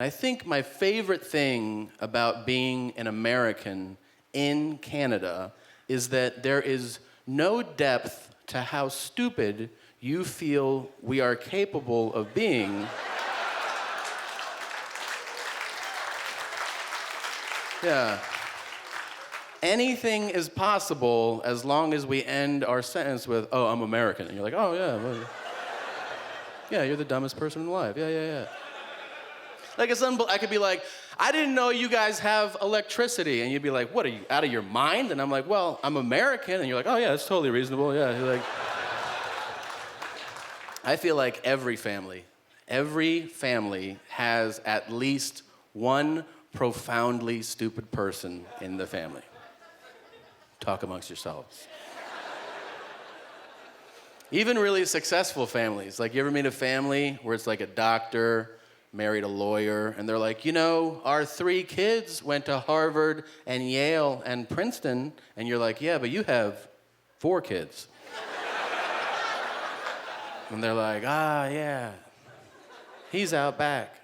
I think my favorite thing about being an American in Canada is that there is no depth to how stupid you feel we are capable of being. Yeah. Anything is possible as long as we end our sentence with, oh, I'm American. And you're like, oh, yeah. Well, yeah, you're the dumbest person alive. Yeah. Like, I could be like, I didn't know you guys have electricity. And you'd be like, what, are you out of your mind? And I'm like, well, I'm American. And you're like, oh, yeah, that's totally reasonable. Yeah. You're like, I feel like every family has at least one profoundly stupid person in the family. Talk amongst yourselves. Even really successful families. Like, you ever meet a family where it's like a doctor married a lawyer, and they're like, you know, our 3 kids went to Harvard and Yale and Princeton, and you're like, yeah, but you have 4 kids. And they're like, yeah, he's out back.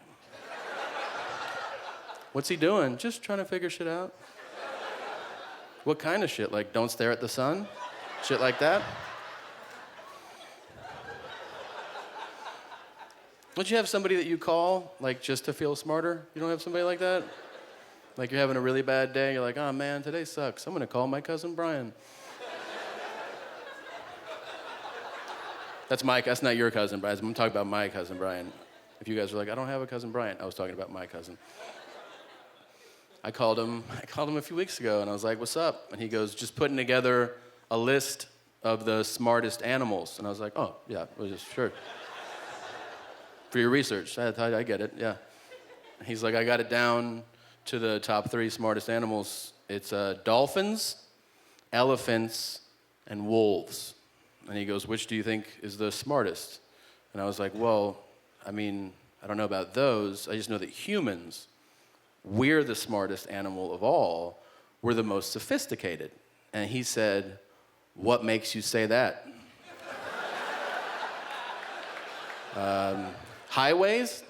What's he doing? Just trying to figure shit out. What kind of shit? Like, don't stare at the sun? Shit like that? Don't you have somebody that you call, like, just to feel smarter? You don't have somebody like that? Like, you're having a really bad day, you're like, oh, man, today sucks. I'm gonna call my cousin Brian. That's not your cousin, Brian. I'm talking about my cousin Brian. If you guys are like, I don't have a cousin Brian, I was talking about my cousin. I called him a few weeks ago, and I was like, what's up? And he goes, just putting together a list of the smartest animals. And I was like, oh, yeah, well, just sure. For your research, I get it, yeah. He's like, I got it down to the top 3 smartest animals. It's dolphins, elephants, and wolves. And he goes, which do you think is the smartest? And I was like, well, I mean, I don't know about those. I just know that humans, we're the smartest animal of all. We're the most sophisticated. And he said, what makes you say that? Highways?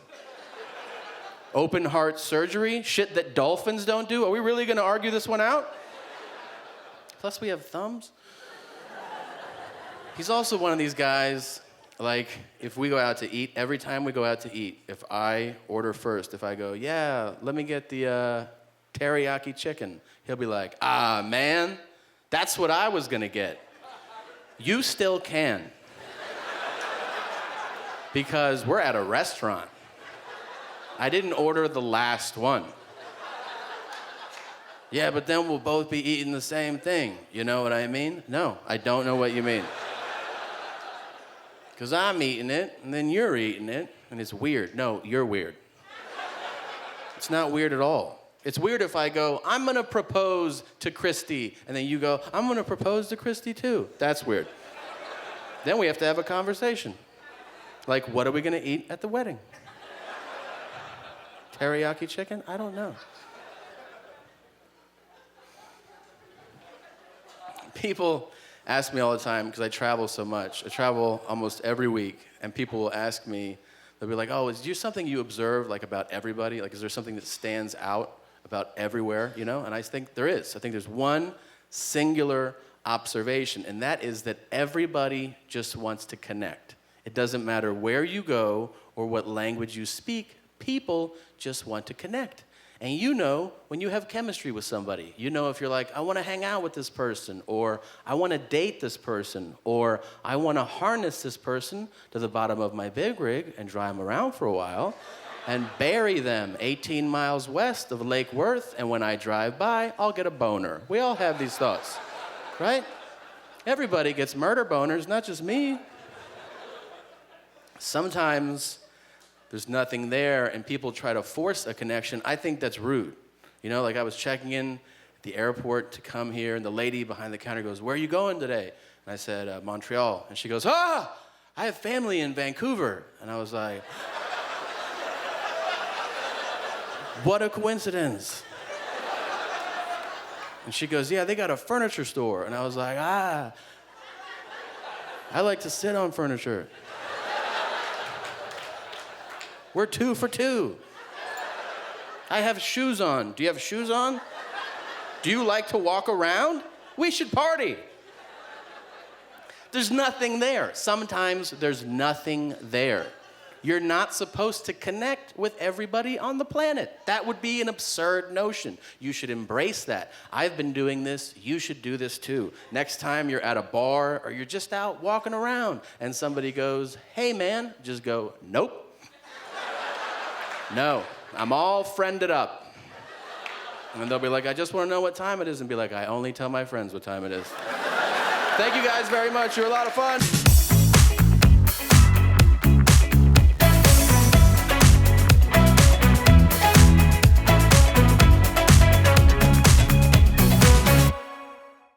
Open heart surgery? Shit that dolphins don't do? Are we really gonna argue this one out? Plus we have thumbs. He's also one of these guys, like, if we go out to eat, every time we go out to eat, if I order first, if I go, yeah, let me get the teriyaki chicken, he'll be like, man, that's what I was gonna get. You still can. Because we're at a restaurant. I didn't order the last one. Yeah, but then we'll both be eating the same thing. You know what I mean? No, I don't know what you mean. Because I'm eating it, and then you're eating it, and it's weird. No, you're weird. It's not weird at all. It's weird if I go, I'm gonna propose to Christy, and then you go, I'm gonna propose to Christy too. That's weird. Then we have to have a conversation. Like, what are we gonna eat at the wedding? Teriyaki chicken? I don't know. People ask me all the time, because I travel so much. I travel almost every week, and people will ask me, they'll be like, oh, is there something you observe, like, about everybody? Like, is there something that stands out about everywhere, you know? And I think there is. I think there's one singular observation, and that is that everybody just wants to connect. It doesn't matter where you go or what language you speak, people just want to connect. And you know when you have chemistry with somebody. You know if you're like, I want to hang out with this person, or I want to date this person, or I want to harness this person to the bottom of my big rig and drive them around for a while and bury them 18 miles west of Lake Worth, and when I drive by, I'll get a boner. We all have these thoughts, right? Everybody gets murder boners, not just me. Sometimes there's nothing there and people try to force a connection. I think that's rude. You know, like I was checking in at the airport to come here, and the lady behind the counter goes, where are you going today? And I said, Montreal. And she goes, I have family in Vancouver. And I was like, what a coincidence. And she goes, yeah, they got a furniture store. And I was like, I like to sit on furniture. We're 2 for 2. I have shoes on. Do you have shoes on? Do you like to walk around? We should party. There's nothing there. Sometimes there's nothing there. You're not supposed to connect with everybody on the planet. That would be an absurd notion. You should embrace that. I've been doing this. You should do this too. Next time you're at a bar or you're just out walking around and somebody goes, hey man, just go, nope. No, I'm all friended up. And they'll be like, I just want to know what time it is. And be like, I only tell my friends what time it is. Thank you guys very much. You're a lot of fun.